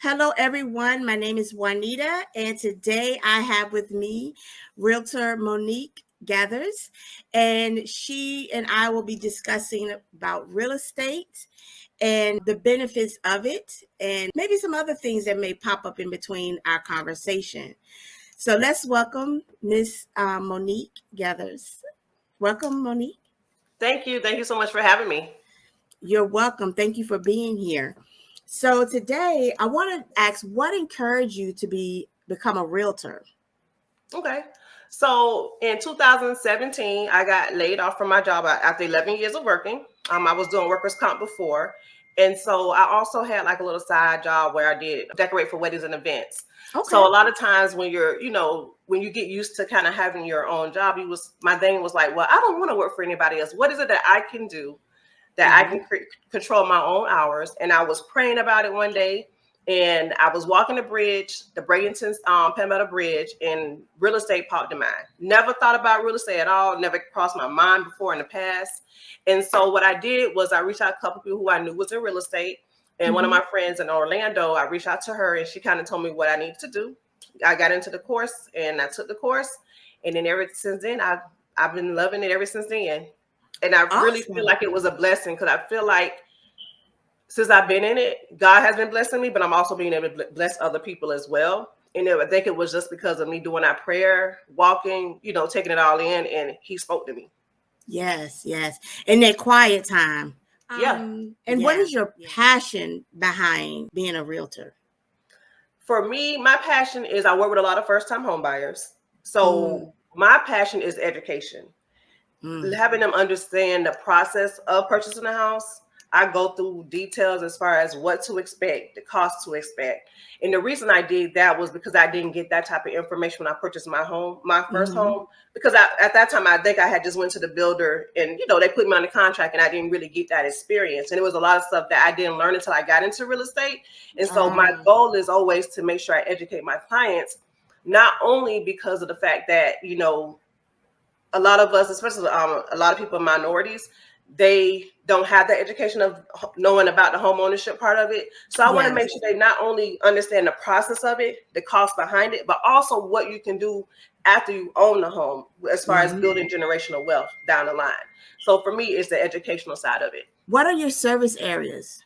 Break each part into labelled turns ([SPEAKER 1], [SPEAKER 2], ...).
[SPEAKER 1] Hello, everyone. My name is Juanita, and today I have with me Realtor Monique Geathers, and she and I will be discussing about real estate and the benefits of it, and maybe some other things that may pop up in between our conversation. So let's welcome Miss Monique Geathers. Welcome, Monique.
[SPEAKER 2] Thank you. Thank you so much for having me.
[SPEAKER 1] You're welcome. Thank you for being here. So today I want to ask, what encouraged you to become a realtor?
[SPEAKER 2] Okay. So in 2017, I got laid off from my job after 11 years of working. I was doing workers' comp before. And so I also had like a little side job where I did decorate for weddings and events.
[SPEAKER 1] Okay.
[SPEAKER 2] So a lot of times when when you get used to kind of having your own job, my thing was like, well, I don't want to work for anybody else. What is it that I can do that I can control my own hours? And I was praying about it one day, and I was walking the bridge, the Bradenton Palmetto Bridge, and real estate popped in mind. Never thought about real estate at all. Never crossed my mind before in the past. And so what I did was I reached out to a couple people who I knew was in real estate. And one of my friends in Orlando, I reached out to her, and she kind of told me what I needed to do. I got into the course, and I took the course. And then ever since then, I've been loving it ever since then. And I really feel like it was a blessing, because I feel like since I've been in it, God has been blessing me, but I'm also being able to bless other people as well. And I think it was just because of me doing that prayer, walking, taking it all in, and He spoke to me.
[SPEAKER 1] Yes. In that quiet time. What is your passion behind being a realtor?
[SPEAKER 2] For me, my passion is I work with a lot of first-time home buyers. So my passion is education. Having them understand the process of purchasing a house. I go through details as far as what to expect, the cost to expect. And the reason I did that was because I didn't get that type of information when I purchased my first home. Because at that time, I think I had just went to the builder, and they put me on the contract, and I didn't really get that experience. And it was a lot of stuff that I didn't learn until I got into real estate. And so my goal is always to make sure I educate my clients, not only because of the fact that, a lot of us, especially a lot of people in minorities, they don't have the education of knowing about the home ownership part of it. So I want to make sure they not only understand the process of it, the cost behind it, but also what you can do after you own the home as far as building generational wealth down the line. So for me, it's the educational side of it.
[SPEAKER 1] What are your service areas?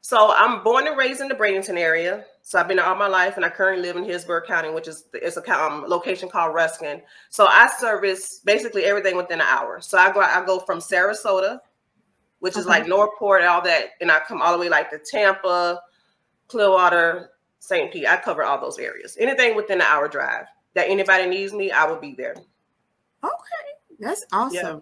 [SPEAKER 2] So I'm born and raised in the Bradenton area. So I've been there all my life, and I currently live in Hillsborough County, which is a location called Ruskin. So I service basically everything within an hour. So I go from Sarasota, which is like Northport, all that, and I come all the way like to Tampa, Clearwater, St. Pete. I cover all those areas. Anything within an hour drive that anybody needs me, I will be there.
[SPEAKER 1] Okay, that's awesome.
[SPEAKER 2] Yeah.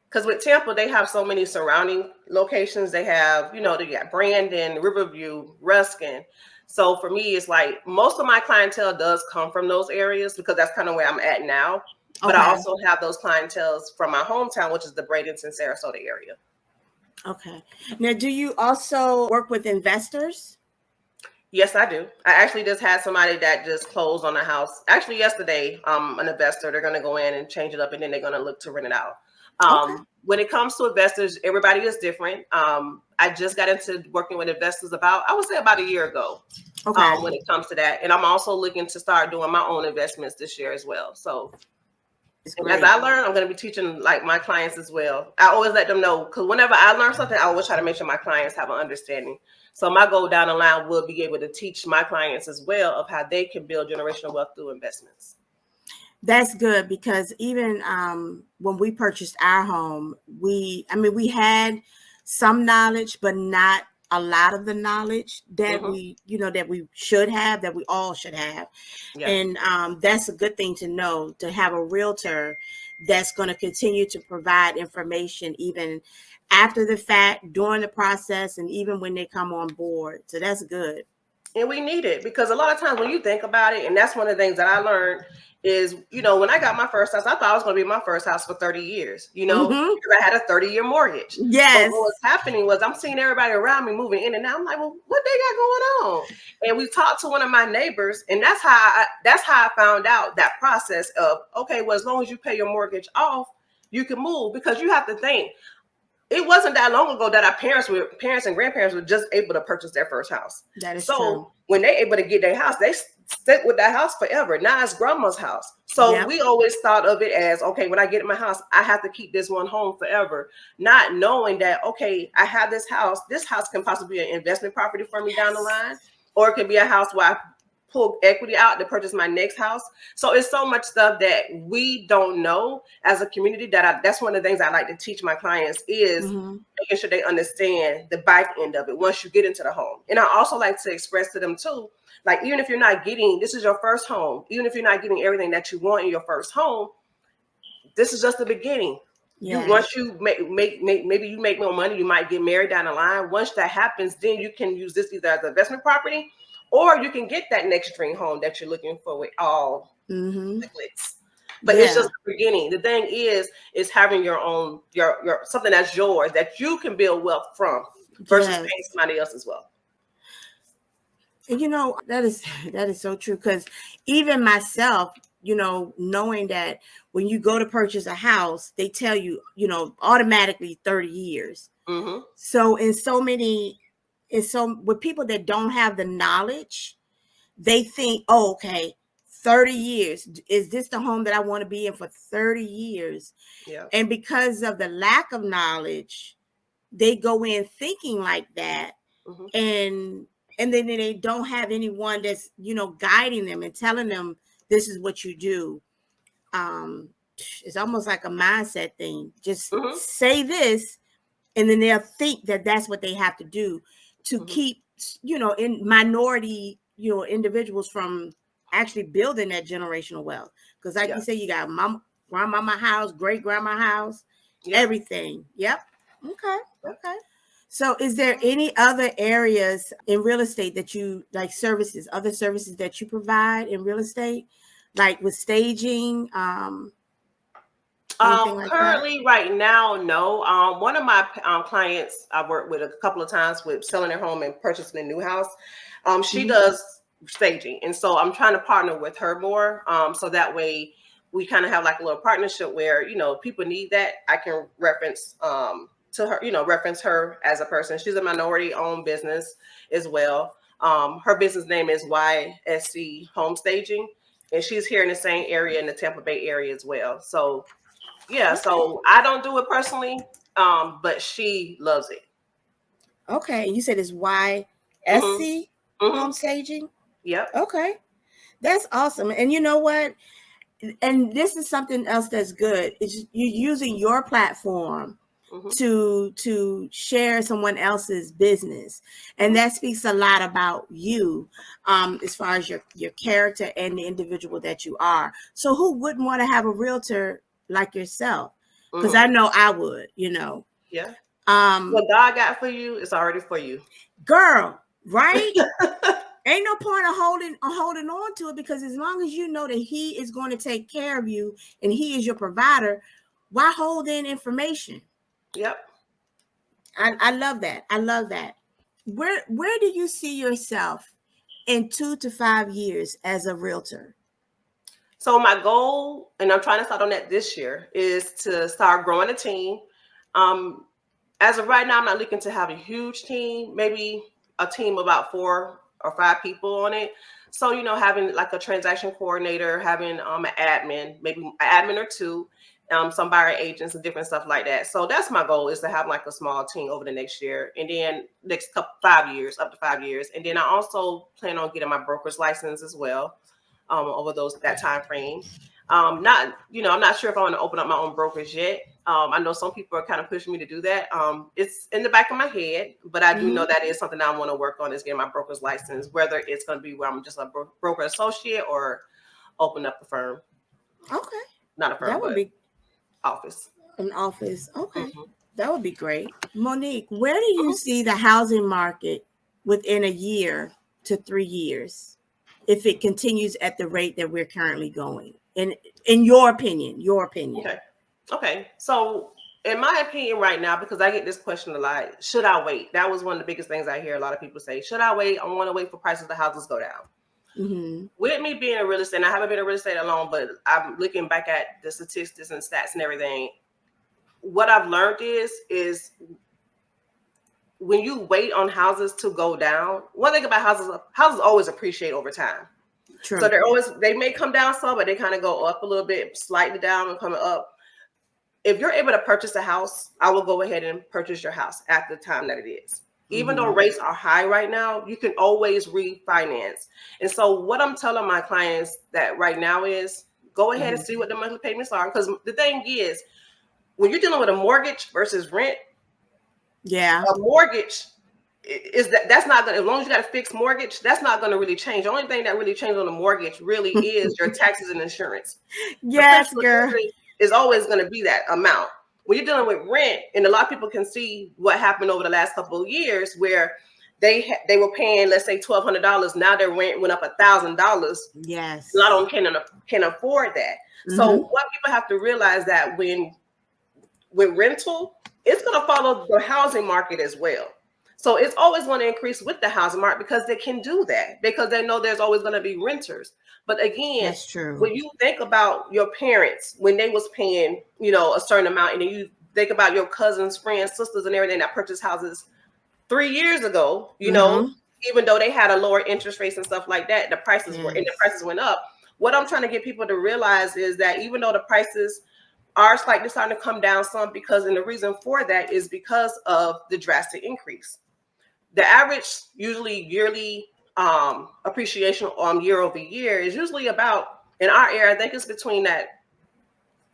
[SPEAKER 2] Because with Tampa, they have so many surrounding locations. They have, they got Brandon, Riverview, Ruskin. So for me, it's like most of my clientele does come from those areas, because that's kind of where I'm at now. But I also have those clientels from my hometown, which is the Bradenton, Sarasota area. Okay.
[SPEAKER 1] Now, do you also work with investors?
[SPEAKER 2] Yes, I do. I actually just had somebody that just closed on a house. Actually, yesterday, an investor, they're going to go in and change it up, and then they're going to look to rent it out. When it comes to investors, everybody is different. I just got into working with investors about a year ago. When it comes to that. And I'm also looking to start doing my own investments this year as well. So as I learn, I'm going to be teaching like my clients as well. I always let them know, because whenever I learn something, I always try to make sure my clients have an understanding. So my goal down the line will be able to teach my clients as well of how they can build generational wealth through investments.
[SPEAKER 1] That's good, because even when we purchased our home, we had some knowledge, but not a lot of the knowledge that we should have, that we all should have. Yeah. And that's a good thing to know, to have a realtor that's going to continue to provide information even after the fact, during the process, and even when they come on board. So that's good.
[SPEAKER 2] And we need it, because a lot of times when you think about it, and that's one of the things that I learned is, when I got my first house, I thought I was going to be in my first house for 30 years, because I had a 30-year mortgage.
[SPEAKER 1] Yes.
[SPEAKER 2] But what was happening was I'm seeing everybody around me moving in and out. I'm like, well, what they got going on? And we talked to one of my neighbors, and that's how I found out that process of, okay, well, as long as you pay your mortgage off, you can move. Because you have to think, it wasn't that long ago that our parents and grandparents were just able to purchase their first house.
[SPEAKER 1] That is
[SPEAKER 2] so
[SPEAKER 1] true.
[SPEAKER 2] When they're able to get their house, they stick with that house forever. Now it's grandma's house. So we always thought of it as, okay, when I get in my house, I have to keep this one home forever. Not knowing that, okay, I have this house. This house can possibly be an investment property for me down the line, or it could be a house where I pull equity out to purchase my next house. So it's so much stuff that we don't know as a community that's one of the things I like to teach my clients is making sure they understand the back end of it once you get into the home. And I also like to express to them too, like, even if you're not getting, this is your first home, even if you're not getting everything that you want in your first home, this is just the beginning. Once you maybe you make more money, you might get married down the line. Once that happens, then you can use this either as an investment property, or you can get that next dream home that you're looking for with all the glitz. But it's just the beginning. The thing is having your own, your something that's yours that you can build wealth from versus paying somebody else as well.
[SPEAKER 1] And that is so true, because even myself, knowing that when you go to purchase a house, they tell you, automatically 30 years. So with people that don't have the knowledge, they think, oh, okay, 30 years. Is this the home that I want to be in for 30 years? Yeah. And because of the lack of knowledge, they go in thinking like that. And then they don't have anyone that's, guiding them and telling them this is what you do. It's almost like a mindset thing. Just say this, and then they'll think that that's what they have to do to keep, in minority, individuals from actually building that generational wealth. Because like you say, you got grandmama house, great grandma house, everything. Yep. Okay. So is there any other areas in real estate that you like, other services that you provide in real estate, like with staging?
[SPEAKER 2] Currently right now, no. One of my clients I worked with a couple of times with selling their home and purchasing a new house. She does staging. And so I'm trying to partner with her more. So that way we kind of have like a little partnership where, people need that. I can reference to her, reference her as a person. She's a minority owned business as well. Her business name is HomeStaging, and she's here in the same area in the Tampa Bay area as well. So so I don't do it personally, but she loves it.
[SPEAKER 1] Okay. You said it's YSC HomeStaging? Yep. Okay. That's awesome. And you know what? And this is something else that's good. It's you're using your platform to share someone else's business, and that speaks a lot about you, as far as your character and the individual that you are. So who wouldn't want to have a realtor like yourself? Because I know I would. What
[SPEAKER 2] God got for you is already for you,
[SPEAKER 1] girl. Right? Ain't no point of holding on to it, because as long as you know that He is going to take care of you and He is your provider, why hold in information? Yep. I love that. I love that. Where do you see yourself in 2 to 5 years as a realtor?
[SPEAKER 2] So my goal, and I'm trying to start on that this year, is to start growing a team. As of right now, I'm not looking to have a huge team, maybe a team of about 4 or 5 people on it. So, having like a transaction coordinator, having an admin, maybe an admin or 2, some buyer agents and different stuff like that. So that's my goal, is to have like a small team over the next year, and then next 5 years, up to 5 years. And then I also plan on getting my broker's license as well, over that time frame. I'm not sure if I want to open up my own brokerage yet. I know some people are kind of pushing me to do that. It's in the back of my head, but I do know that is something I want to work on, is getting my broker's license, whether it's going to be where I'm just a broker associate or open up a firm.
[SPEAKER 1] Okay.
[SPEAKER 2] Not a firm, that would be office.
[SPEAKER 1] An office. Okay. That would be great. Monique, where do you see the housing market within a year to 3 years, if it continues at the rate that we're currently going? In your opinion.
[SPEAKER 2] Okay. So in my opinion right now, because I get this question a lot, should I wait? That was one of the biggest things I hear a lot of people say. Should I wait? I want to wait for prices of the houses go down. With me being a real estate, and I haven't been in real estate alone, but I'm looking back at the statistics and stats and everything. what I've learned is when you wait on houses to go down, one thing about houses always appreciate over time.
[SPEAKER 1] True.
[SPEAKER 2] So they may come down some, but they kind of go up a little bit, slightly down and coming up. If you're able to purchase a house, I will go ahead and purchase your house at the time that it is. Even though rates are high right now, you can always refinance. And so what I'm telling my clients that right now is go ahead and see what the monthly payments are. Because the thing is, when you're dealing with a mortgage versus rent, a mortgage is that's not gonna, as long as you got a fixed mortgage, that's not going to really change. The only thing that really changes on a mortgage really is your taxes and insurance.
[SPEAKER 1] Yes, girl.
[SPEAKER 2] Is always going to be that amount. When you're dealing with rent, and a lot of people can see what happened over the last couple of years, where they were paying, let's say $1,200. Now their rent went up $1,000.
[SPEAKER 1] Yes,
[SPEAKER 2] a lot of them can afford that. So what people have to realize that with rental, it's going to follow the housing market as well. So it's always going to increase with the housing market because they can do that, because they know there's always going to be renters. But again,
[SPEAKER 1] that's true.
[SPEAKER 2] When you think about your parents, when they was paying, a certain amount, and then you think about your cousins, friends, sisters, and everything that purchased houses 3 years ago, even though they had a lower interest rates and stuff like that, the prices went up. What I'm trying to get people to realize is that even though the prices are slightly starting to come down some, and the reason for that is because of the drastic increase. The average usually yearly appreciation on year over year is usually about, in our area, I think it's between that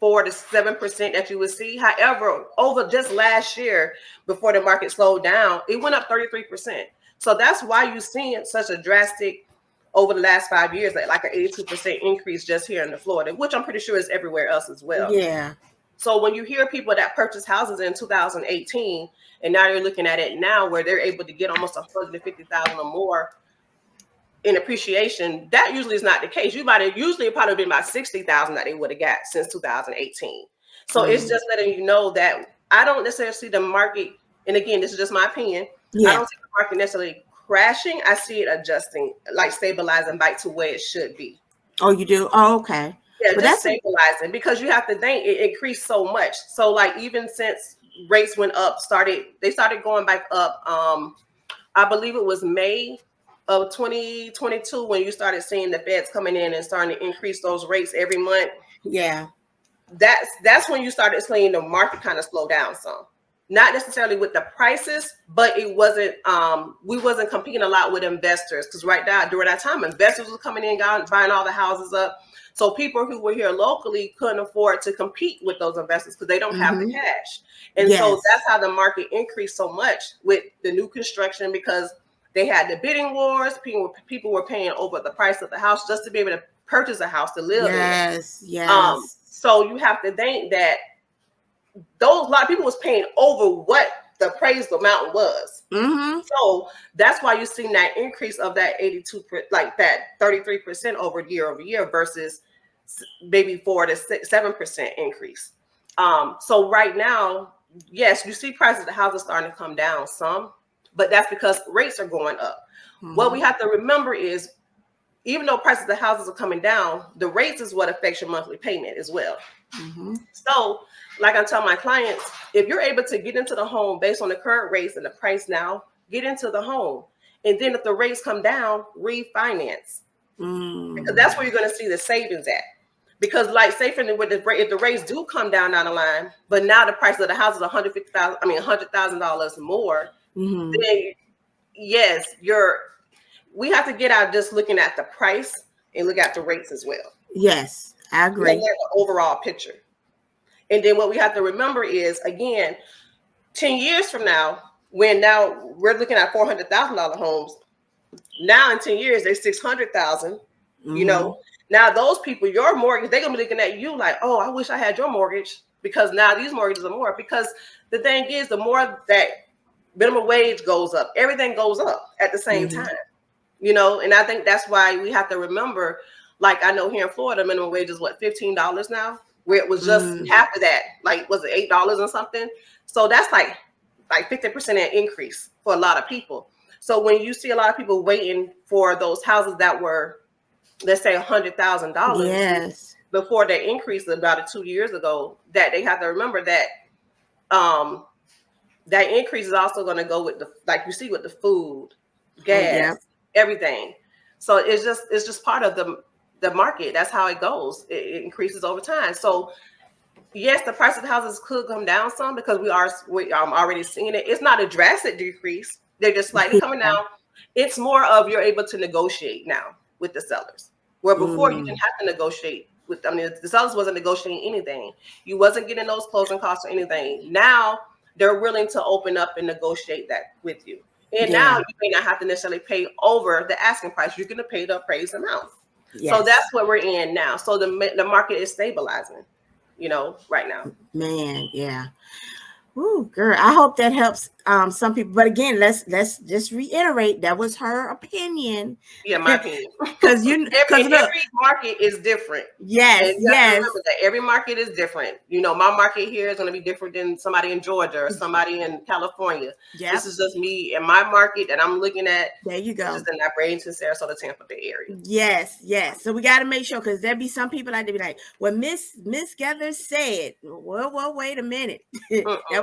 [SPEAKER 2] 4 to 7% that you would see. However, over just last year, before the market slowed down, it went up 33%. So that's why you're seeing such a drastic, over the last 5 years, like an 82% increase just here in Florida, which I'm pretty sure is everywhere else as well.
[SPEAKER 1] Yeah.
[SPEAKER 2] So when you hear people that purchased houses in 2018, and now you're looking at it now where they're able to get almost $150,000 or more in appreciation, that usually is not the case. Usually it probably been about $60,000 that they would have got since 2018. So it's just letting you know that I don't necessarily see the market, and again, this is just my opinion. I don't see the market necessarily crashing. I see it adjusting, like stabilizing back to where it should be.
[SPEAKER 1] Oh, you do? Oh, okay.
[SPEAKER 2] Yeah, but just stabilizing, because you have to think it increased so much. So like even since rates went up, they started going back up. I believe it was May of 2022 when you started seeing the feds coming in and starting to increase those rates every month.
[SPEAKER 1] Yeah.
[SPEAKER 2] That's when you started seeing the market kind of slow down some. Not necessarily with the prices, but it wasn't, we wasn't competing a lot with investors, because right now, during that time, investors were coming in, buying all the houses up. So people who were here locally couldn't afford to compete with those investors because they don't have the cash. And so that's how the market increased so much with the new construction, because they had the bidding wars. People were paying over the price of the house just to be able to purchase a house to live in.
[SPEAKER 1] Yes.
[SPEAKER 2] So you have to think that a lot of people was paying over what the appraised amount was. So that's why you're seeing that increase of that 82, like that 33% over year versus maybe 4 to 7% increase. So right now, yes, you see prices of the houses starting to come down some, but that's because rates are going up. What we have to remember is, even though prices of the houses are coming down, the rates is what affects your monthly payment as well. So like I tell my clients, if you're able to get into the home based on the current rates and the price now, get into the home. And then if the rates come down, refinance. Because that's where you're going to see the savings at. Because like say if the rates do come down the line, but now the price of the house is $100,000 more, then yes, we have to get out just looking at the price and look at the rates as well.
[SPEAKER 1] Yes, I agree.
[SPEAKER 2] The overall picture. And then what we have to remember is, again, 10 years from now, when now we're looking at $400,000 homes, now in 10 years, they're $600,000, now those people, your mortgage, they're going to be looking at you like, oh, I wish I had your mortgage, because now these mortgages are more. Because the thing is, the more that minimum wage goes up, everything goes up at the same time, and I think that's why we have to remember, like I know here in Florida, minimum wage is what, $15 now, where it was just half of that, like was it $8 or something? So that's like 50% increase for a lot of people. So when you see a lot of people waiting for those houses that were, let's say $100,000 before they increased about 2 years ago, that they have to remember that that increase is also going to go with like you see with the food, gas, everything. So it's just part of the market. That's how it goes. It increases over time. So yes, the price of houses could come down some because we already seeing it. It's not a drastic decrease. They're just slightly coming down. It's more of you're able to negotiate now with the sellers, where before you didn't have to negotiate with. I mean, the sellers wasn't negotiating anything. You wasn't getting those closing costs or anything. Now they're willing to open up and negotiate that with you. And now you may not have to necessarily pay over the asking price. You're going to pay the appraised amount. Yes. So that's what we're in now. So the market is stabilizing, right now.
[SPEAKER 1] Man, yeah. Ooh, girl, I hope that helps some people. But again, let's just reiterate that was her opinion.
[SPEAKER 2] Yeah, my opinion.
[SPEAKER 1] Because
[SPEAKER 2] every market is different.
[SPEAKER 1] Yes, yes.
[SPEAKER 2] Remember that every market is different. My market here is going to be different than somebody in Georgia or somebody in California. Yep. This is just me and my market that I'm looking at.
[SPEAKER 1] There you go.
[SPEAKER 2] This is in that Bradenton, Sarasota, Tampa Bay area.
[SPEAKER 1] Yes, yes. So we got to make sure, because there'll be some people like to be like, well, Miss Geathers said, well, wait a minute.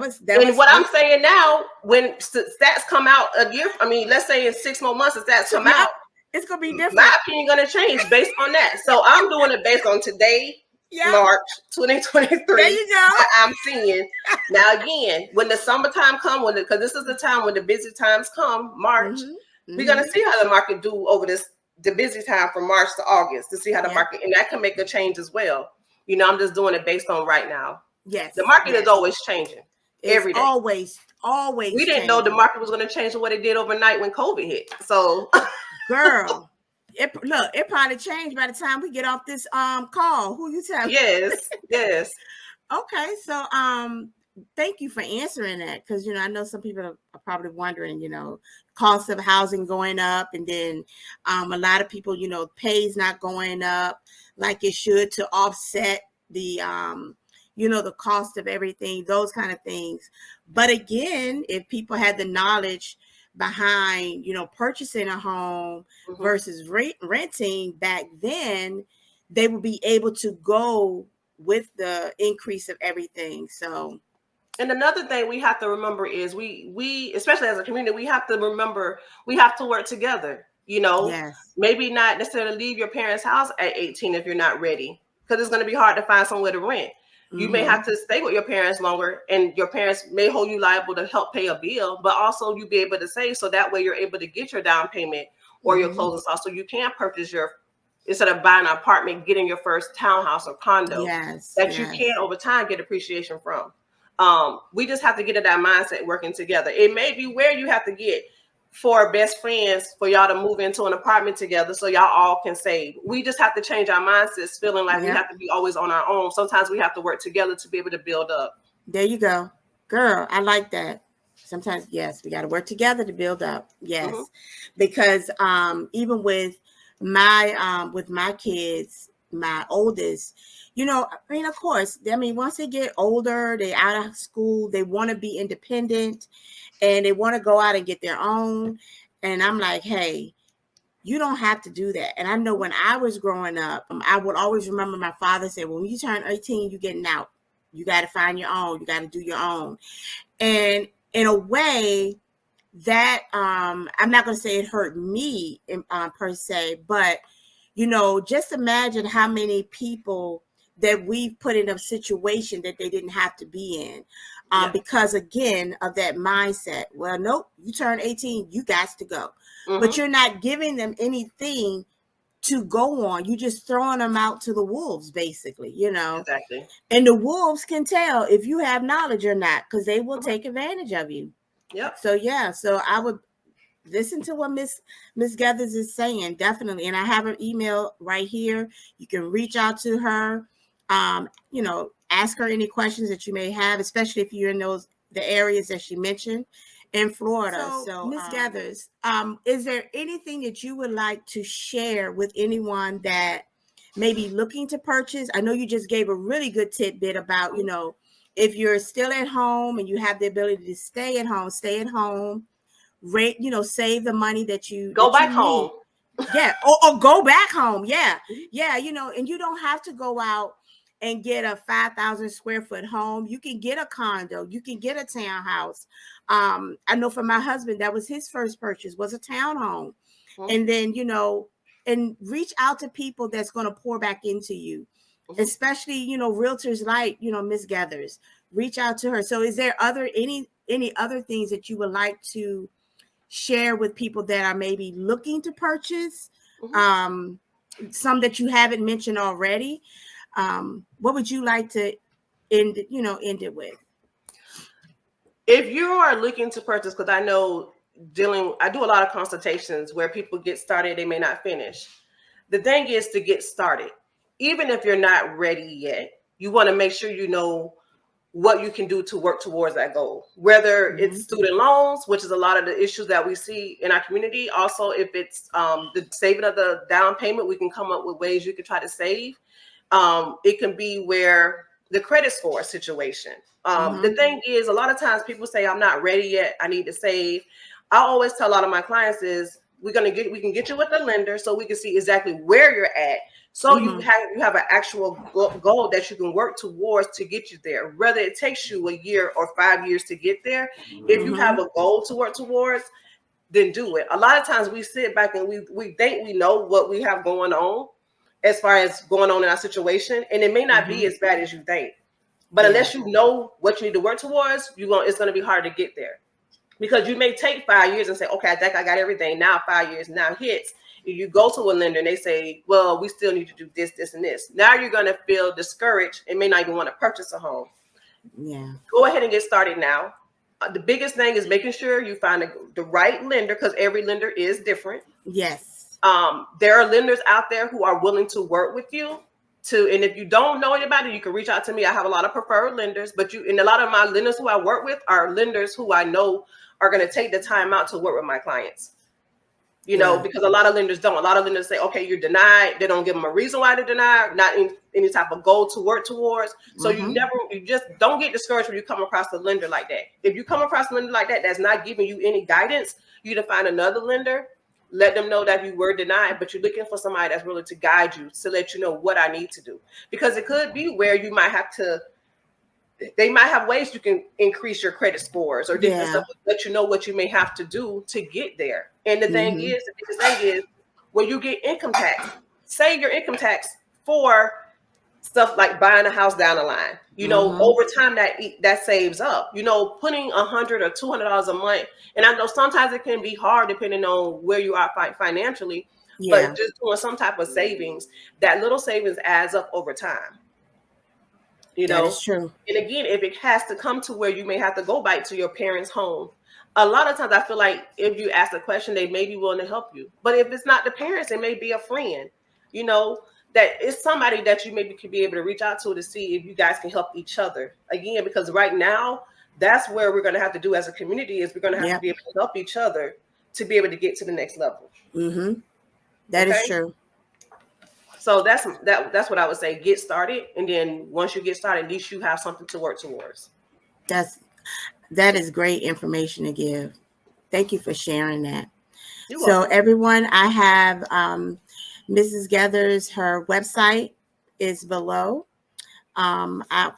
[SPEAKER 2] I'm saying now, when stats come out a year, let's say in 6 more months, the stats come out,
[SPEAKER 1] it's gonna be different.
[SPEAKER 2] My opinion gonna change based on that. So I'm doing it based on today, March 2023.
[SPEAKER 1] There you go.
[SPEAKER 2] I'm seeing now again when the summertime come, because this is the time when the busy times come, March. We're gonna see how the market do over the busy time from March to August to see how the market, and that can make a change as well. I'm just doing it based on right now.
[SPEAKER 1] Yes,
[SPEAKER 2] the market is always changing. Every day.
[SPEAKER 1] Always.
[SPEAKER 2] We didn't know the market was going to change the way it did overnight when COVID hit. So,
[SPEAKER 1] girl, it probably changed by the time we get off this call. Who you tell?
[SPEAKER 2] Yes.
[SPEAKER 1] Okay, so thank you for answering that, because I know some people are probably wondering, cost of housing going up, and then a lot of people, pay's not going up like it should to offset the the cost of everything, those kind of things. But again, if people had the knowledge behind, purchasing a home versus renting back then, they would be able to go with the increase of everything. So,
[SPEAKER 2] and another thing we have to remember is we especially as a community, we have to remember we have to work together. Maybe not necessarily leave your parents' house at 18 if you're not ready, because it's going to be hard to find somewhere to rent. You may have to stay with your parents longer, and your parents may hold you liable to help pay a bill, but also you be able to save, so that way you're able to get your down payment or your closing costs, so you can purchase instead of buying an apartment, getting your first townhouse or condo you can over time get appreciation from. We just have to get to that mindset working together. It may be where you have to get 4 best friends for y'all to move into an apartment together so y'all all can save. We just have to change our mindsets, feeling like we have to be always on our own. Sometimes we have to work together to be able to build up.
[SPEAKER 1] There you go. Girl, I like that. Sometimes, yes, we got to work together to build up. Yes. Because even with my kids, my oldest, of course, once they get older, they out of school, they want to be independent and they want to go out and get their own. And I'm like, hey, you don't have to do that. And I know when I was growing up, I would always remember my father said, when you turn 18, you're getting out. You got to find your own. You got to do your own. And in a way that, I'm not going to say it hurt me per se, but, just imagine how many people that we've put in a situation that they didn't have to be in. Because again of that mindset. Well, nope, you turn 18, you got to go. But you're not giving them anything to go on. You just throwing them out to the wolves, basically,
[SPEAKER 2] Exactly.
[SPEAKER 1] And the wolves can tell if you have knowledge or not, because they will take advantage of you.
[SPEAKER 2] Yep.
[SPEAKER 1] So I would listen to what Miss Geathers is saying, definitely. And I have her email right here. You can reach out to her. Ask her any questions that you may have, especially if you're in the areas that she mentioned in Florida. So Ms. Geathers, is there anything that you would like to share with anyone that may be looking to purchase? I know you just gave a really good tidbit about, if you're still at home and you have the ability to stay at home, rate, save the money that you
[SPEAKER 2] go back home.
[SPEAKER 1] Yeah. Or go back home. Yeah. Yeah. And you don't have to go out and get a 5,000 square foot home. You can get a condo. You can get a townhouse. I know for my husband, that was his first purchase, was a townhome. And then, and reach out to people that's going to pour back into you, especially, realtors like, Miss Geathers. Reach out to her. So is there any other things that you would like to share with people that are maybe looking to purchase? Some that you haven't mentioned already. What would you like to end it with?
[SPEAKER 2] If you are looking to purchase, because I know I do a lot of consultations where people get started, they may not finish. The thing is to get started. Even if you're not ready yet, you want to make sure you know what you can do to work towards that goal. Whether it's student loans, which is a lot of the issues that we see in our community. Also, if it's the saving of the down payment, we can come up with ways you can try to save. It can be where the credit score situation. The thing is, a lot of times people say, I'm not ready yet, I need to save. I always tell a lot of my clients is we can get you with the lender so we can see exactly where you're at. So you have an actual goal that you can work towards to get you there, whether it takes you a year or 5 years to get there. If you have a goal to work towards, then do it. A lot of times we sit back and we think we know what we have going on as far as going on in our situation, and it may not be as bad as you think. But unless you know what you need to work towards, it's going to be hard to get there. Because you may take 5 years and say, okay, I think I got everything. Now 5 years now hits. If you go to a lender and they say, well, we still need to do this, this, and this. Now you're going to feel discouraged and may not even want to purchase a home.
[SPEAKER 1] Yeah.
[SPEAKER 2] Go ahead and get started now. The biggest thing is making sure you find the right lender, because every lender is different.
[SPEAKER 1] Yes.
[SPEAKER 2] There are lenders out there who are willing to work with you. And if you don't know anybody, you can reach out to me. I have a lot of preferred lenders, and a lot of my lenders who I work with are lenders who I know are going to take the time out to work with my clients. Because a lot of lenders don't. A lot of lenders say, okay, you're denied. They don't give them a reason why they're denied, not any type of goal to work towards. So you just don't get discouraged when you come across a lender like that. If you come across a lender like that, that's not giving you any guidance, you to find another lender. Let them know that you were denied, but you're looking for somebody that's willing to guide you, to let you know what I need to do. Because it could be where you might have to, they might have ways you can increase your credit scores or different stuff, let you know what you may have to do to get there. And the thing is, when you get income tax, save your income tax for stuff like buying a house down the line. Over time that saves up. Putting $100 or $200 a month, and I know sometimes it can be hard depending on where you are financially. But just doing some type of savings, that little savings adds up over time.
[SPEAKER 1] That is true.
[SPEAKER 2] And again, if it has to come to where you may have to go back to your parents' home, a lot of times I feel like if you ask a question, they may be willing to help you. But if it's not the parents, it may be a friend. That it's somebody that you maybe could be able to reach out to see if you guys can help each other. Again, because right now, that's where we're going to have to do as a community, is we're going to have to be able to help each other to be able to get to the next level.
[SPEAKER 1] That is true.
[SPEAKER 2] So that's what I would say. Get started. And then once you get started, at least you have something to work towards.
[SPEAKER 1] That is great information to give. Thank you for sharing that. You're welcome. Everyone, I have Mrs. Geathers, her website is below. I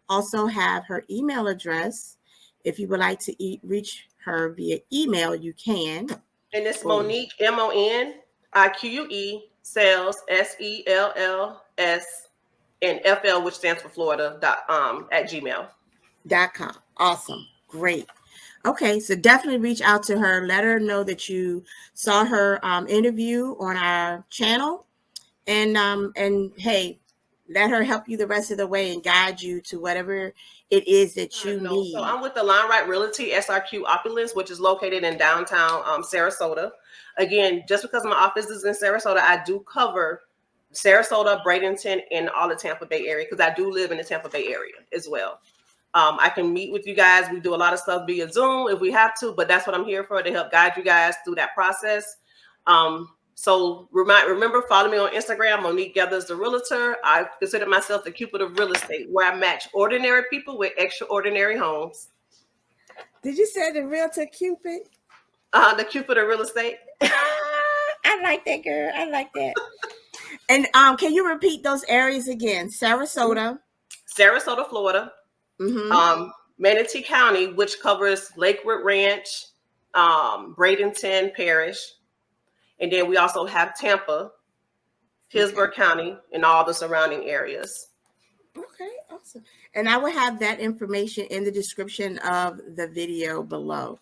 [SPEAKER 1] also have her email address. If you would like to reach her via email, you can.
[SPEAKER 2] And it's Monique, MONIQUE, sales, SELLS, and FL, which stands for Florida, at gmail.com.
[SPEAKER 1] Awesome. Great. Okay, so definitely reach out to her. Let her know that you saw her interview on our channel, and hey, let her help you the rest of the way and guide you to whatever it is that you need.
[SPEAKER 2] So I'm with the Line Right Realty SRQ Opulence, which is located in downtown Sarasota. Again, just because my office is in Sarasota, I do cover Sarasota, Bradenton, and all the Tampa Bay area, because I do live in the Tampa Bay area as well. I can meet with you guys. We do a lot of stuff via Zoom if we have to, but that's what I'm here for, to help guide you guys through that process. So remember, follow me on Instagram, Monique Geathers, the Realtor. I consider myself the Cupid of real estate, where I match ordinary people with extraordinary homes.
[SPEAKER 1] Did you say the Realtor Cupid?
[SPEAKER 2] The Cupid of real estate.
[SPEAKER 1] I like that, girl. I like that. And can you repeat those areas again? Sarasota,
[SPEAKER 2] Florida,
[SPEAKER 1] mm-hmm.
[SPEAKER 2] Manatee County, which covers Lakewood Ranch, Bradenton Parish, and then we also have Tampa, Pittsburgh County, and all the surrounding areas.
[SPEAKER 1] Okay, awesome. And I will have that information in the description of the video below.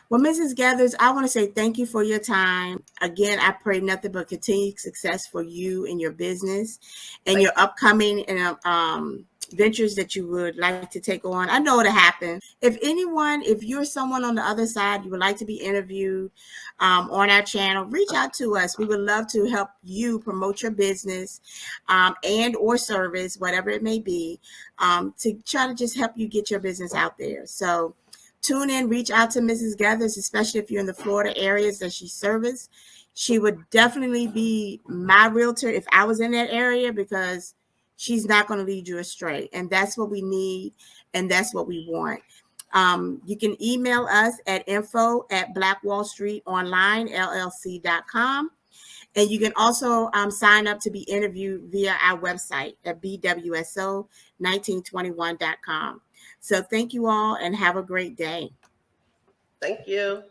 [SPEAKER 1] Well, Mrs. Geathers, I want to say thank you for your time. Again, I pray nothing but continued success for you and your business and your upcoming ventures that you would like to take on. I know it'll happen. If you're someone on the other side, you would like to be interviewed on our channel, reach out to us. We would love to help you promote your business and or service, whatever it may be, to try to just help you get your business out there. So tune in, reach out to Mrs. Geathers, especially if you're in the Florida areas that she services. She would definitely be my realtor if I was in that area, because she's not going to lead you astray. And that's what we need. And that's what we want. You can email us at info@blackwallstreetonlinellc.com. And you can also sign up to be interviewed via our website at bwso1921.com. So thank you all and have a great day.
[SPEAKER 2] Thank you.